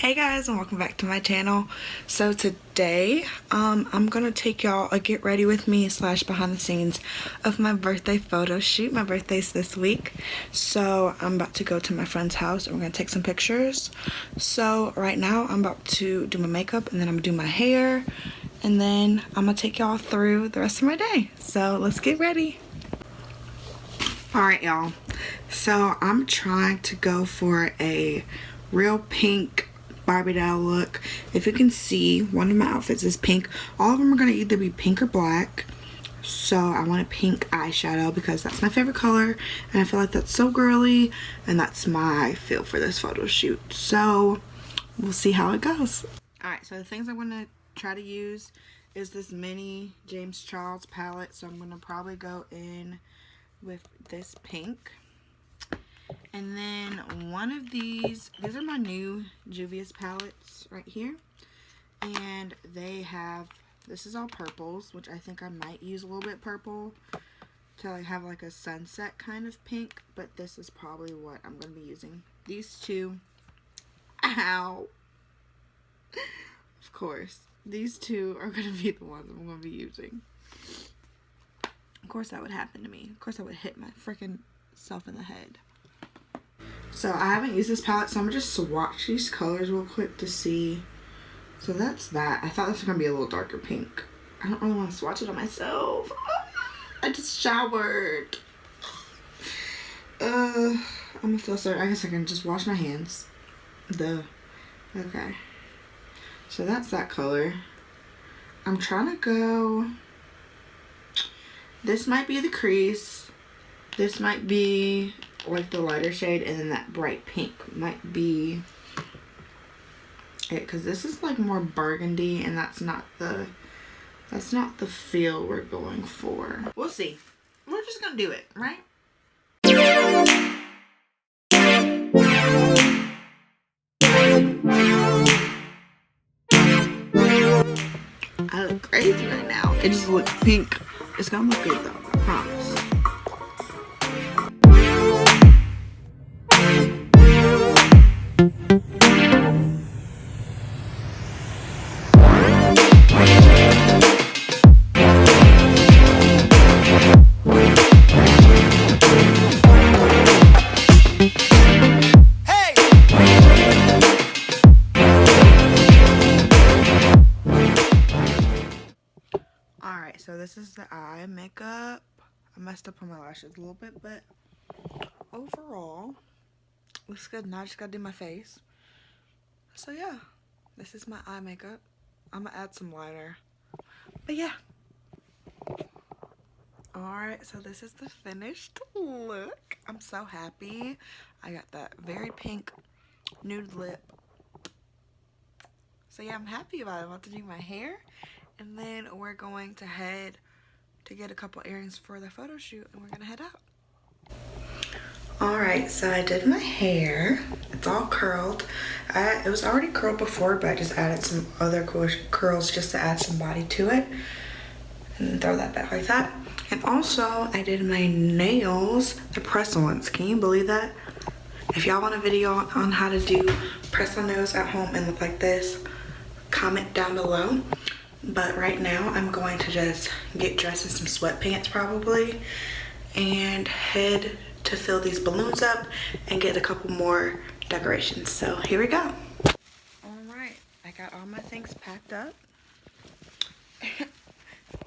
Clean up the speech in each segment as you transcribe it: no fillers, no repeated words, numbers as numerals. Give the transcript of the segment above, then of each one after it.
Hey guys, and welcome back to my channel. So today I'm gonna take y'all a get ready with me / behind the scenes of my birthday photo shoot. My birthday's this week, so I'm about to go to my friend's house and we're gonna take some pictures. So right now I'm about to do my makeup and then I'm gonna do my hair, and then I'm gonna take y'all through the rest of my day. So let's get ready. Alright y'all, so I'm trying to go for a real pink Barbie doll look. If you can see, one of my outfits is pink. All of them are going to either be pink or black. So I want a pink eyeshadow because that's my favorite color. And I feel like that's so girly. And that's my feel for this photo shoot. So we'll see how it goes. Alright, so the things I'm going to try to use is this mini James Charles palette. So I'm going to probably go in with this pink. And then one of these are my new Juvia's palettes right here. And they have, this is all purples, which I think I might use a little bit purple to like have like a sunset kind of pink. But this is probably what I'm going to be using. These two, ow. Of course, these two are going to be the ones I'm going to be using. Of course that would happen to me. Of course I would hit my freaking self in the head. So I haven't used this palette, so I'm going to just swatch these colors real quick to see. So that's that. I thought this was going to be a little darker pink. I don't really want to swatch it on myself. I just showered. I'm going to feel sorry. I guess I can just wash my hands. Okay. So that's that color. I'm trying to go. This might be the crease. This might be like the lighter shade, and then that bright pink might be it, because this is like more burgundy and that's not the feel we're going for. We'll see. We're just gonna do it, right? I look crazy right now. It just looks pink. It's gonna look good though, I promise. Alright, so this is the eye makeup. I messed up on my lashes a little bit, but overall, looks good. Now I just gotta do my face. So yeah, this is my eye makeup. I'm gonna add some liner. But yeah. Alright, so this is the finished look. I'm so happy. I got that very pink nude lip. So yeah, I'm happy about it. I'm about to do my hair. And then we're going to head to get a couple earrings for the photo shoot, and we're gonna head out. Alright, so I did my hair. It's all curled. It was already curled before, but I just added some other curls just to add some body to it. And then throw that back like that. And also, I did my nails, the press-ons. Can you believe that? If y'all want a video on how to do press-on nails at home and look like this, comment down below. But right now, I'm going to just get dressed in some sweatpants probably and head to fill these balloons up and get a couple more decorations. So here we go. Alright, I got all my things packed up.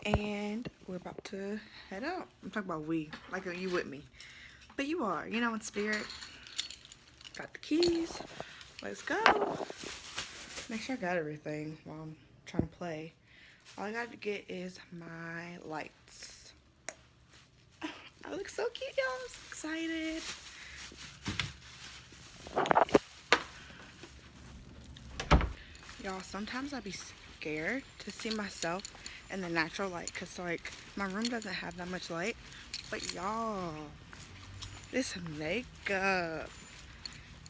And we're about to head out. I'm talking about we, like you with me. But you are, you know, in spirit. Got the keys. Let's go. Make sure I got everything while I'm trying to play. All I got to get is my lights. I look so cute, y'all. I'm so excited. Y'all, sometimes I be scared to see myself in the natural light because, like, my room doesn't have that much light. But, y'all, this makeup.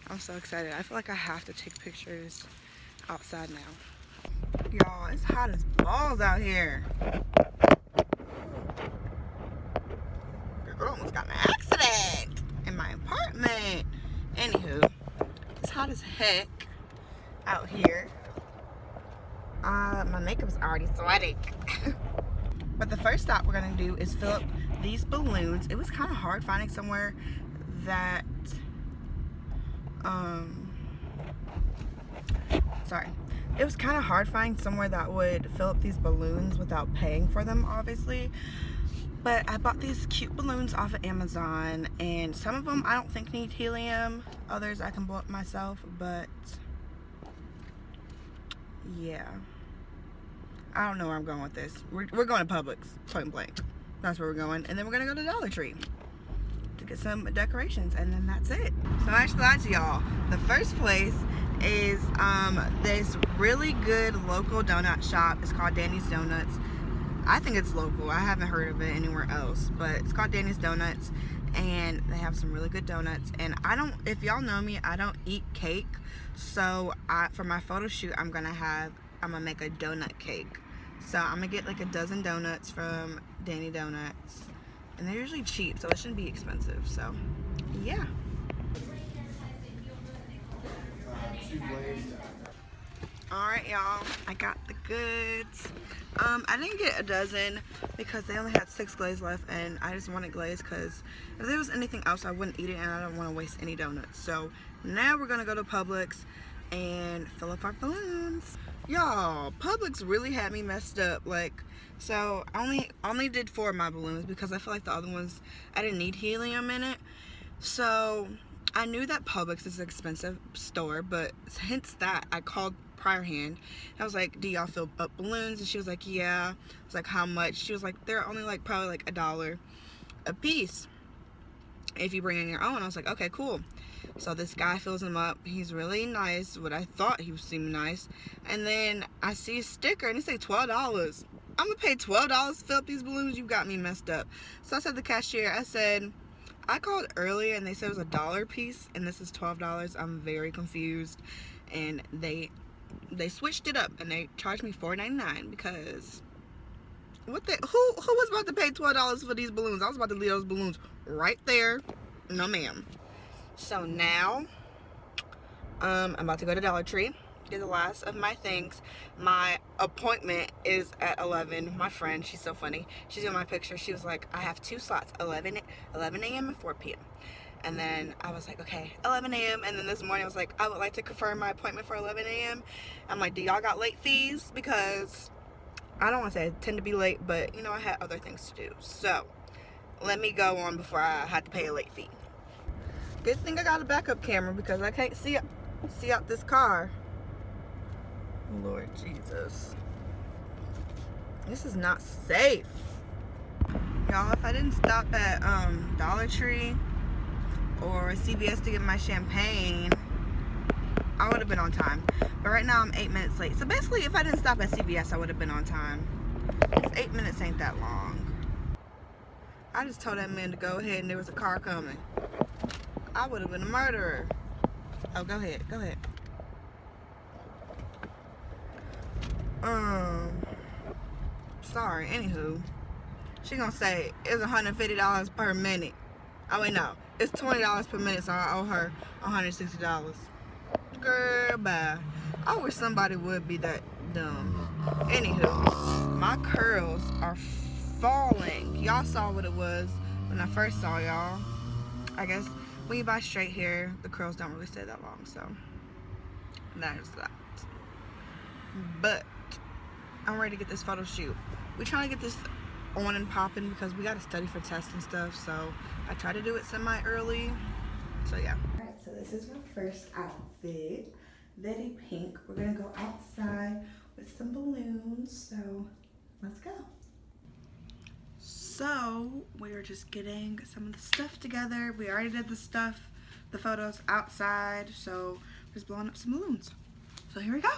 I'm so excited. I feel like I have to take pictures outside now. Y'all, it's hot as balls out here. Girl almost got in an accident in my apartment. Anywho, it's hot as heck. out here. My makeup's already sweating. But the first stop we're gonna do is fill up these balloons. It was kind of hard finding somewhere that, sorry. It was kind of hard finding somewhere that would fill up these balloons without paying for them, obviously. But I bought these cute balloons off of Amazon, and some of them I don't think need helium. Others I can blow up myself, but yeah. I don't know where I'm going with this. We're going to Publix, point blank. That's where we're going. And then we're going to go to Dollar Tree to get some decorations, and then that's it. So I actually lied to y'all. The first place is this really good local donut shop. It's called Danny's Donuts. I think it's local. I haven't heard of it anywhere else, but it's called Danny's Donuts, and they have some really good donuts. And if y'all know me, I don't eat cake. So for my photo shoot, I'm gonna make a donut cake. So I'm gonna get like a dozen donuts from Danny Donuts, and they're usually cheap, so it shouldn't be expensive. So yeah. Alright, y'all, I got the goods. I didn't get a dozen because they only had 6 glaze left, and I just wanted glaze because if there was anything else I wouldn't eat it, and I don't want to waste any donuts. So now we're gonna go to Publix and fill up our balloons. Y'all, Publix really had me messed up. Like, so I only did 4 of my balloons because I feel like the other ones I didn't need helium in it. So I knew that Publix is an expensive store, but hence that I called prior hand. I was like, do y'all fill up balloons? And she was like, yeah. I was like, how much? She was like, they're only like probably like $1 a piece if you bring in your own. I was like, okay, cool. So this guy fills them up. He's really nice. What I thought he seemed nice. And then I see a sticker and it say $12. I'm gonna pay $12 to fill up these balloons? You got me messed up. So I said to the cashier, I said, I called earlier and they said it was $1 a piece and this is $12. I'm very confused. And they switched it up and they charged me $4.99 because who was about to pay $12 for these balloons? I was about to leave those balloons right there. No ma'am. So now I'm about to go to Dollar Tree, get the last of my things. My appointment is at 11. My friend, she's so funny, she's in my picture. She was like, I have 2 slots, 11 a.m. and 4 p.m. And then I was like, okay, 11 a.m. And then this morning I was like, I would like to confirm my appointment for 11 a.m. I'm like, do y'all got late fees? Because I don't want to say I tend to be late, but you know, I had other things to do. So let me go on before I had to pay a late fee. Good thing I got a backup camera because I can't see out this car. Lord Jesus. This is not safe. Y'all, if I didn't stop at Dollar Tree or CVS to get my champagne, I would have been on time. But right now I'm 8 minutes late. So basically, if I didn't stop at CVS, I would have been on time. 8 minutes ain't that long. I just told that man to go ahead and there was a car coming. I would have been a murderer. Oh, go ahead. Go ahead. Sorry, anywho. She gonna say it's $150 per minute. Oh wait, no. It's $20 per minute, so I owe her $160. Girl, bye. I wish somebody would be that dumb. Anywho, my curls are falling. Y'all saw what it was when I first saw y'all. I guess when you buy straight hair, the curls don't really stay that long, so there's that. But I'm ready to get this photo shoot. We're trying to get this on and popping because we got to study for tests and stuff, so I try to do it semi-early. So yeah. Alright, so this is my first outfit. Very pink. We're gonna go outside with some balloons, so let's go. So we are just getting some of the stuff together. We already did the photos outside, so we're just blowing up some balloons. So here we go.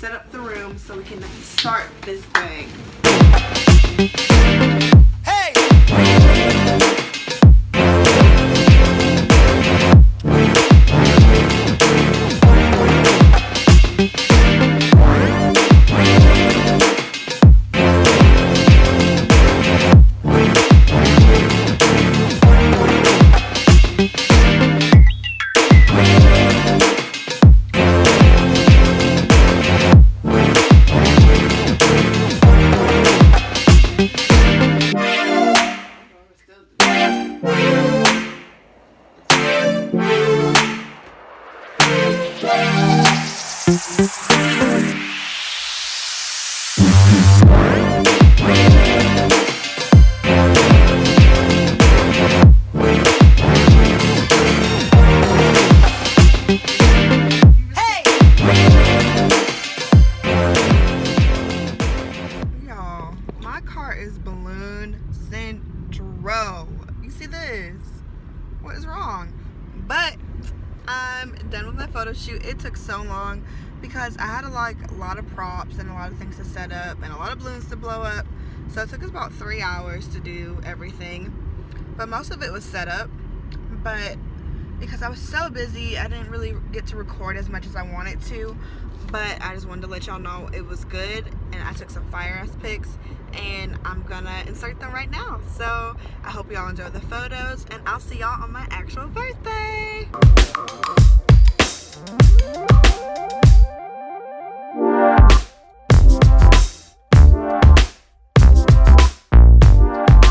set up the room so we can start this thing. Hey! You see this? What is wrong? But I'm done with my photo shoot. It took so long because I had a lot of props and a lot of things to set up and a lot of balloons to blow up. So it took us about 3 hours to do everything. But most of it was set up. But because I was so busy, I didn't really get to record as much as I wanted to. But I just wanted to let y'all know it was good, and I took some fire ass pics, and I'm gonna insert them right now. So I hope y'all enjoy the photos, and I'll see y'all on my actual birthday.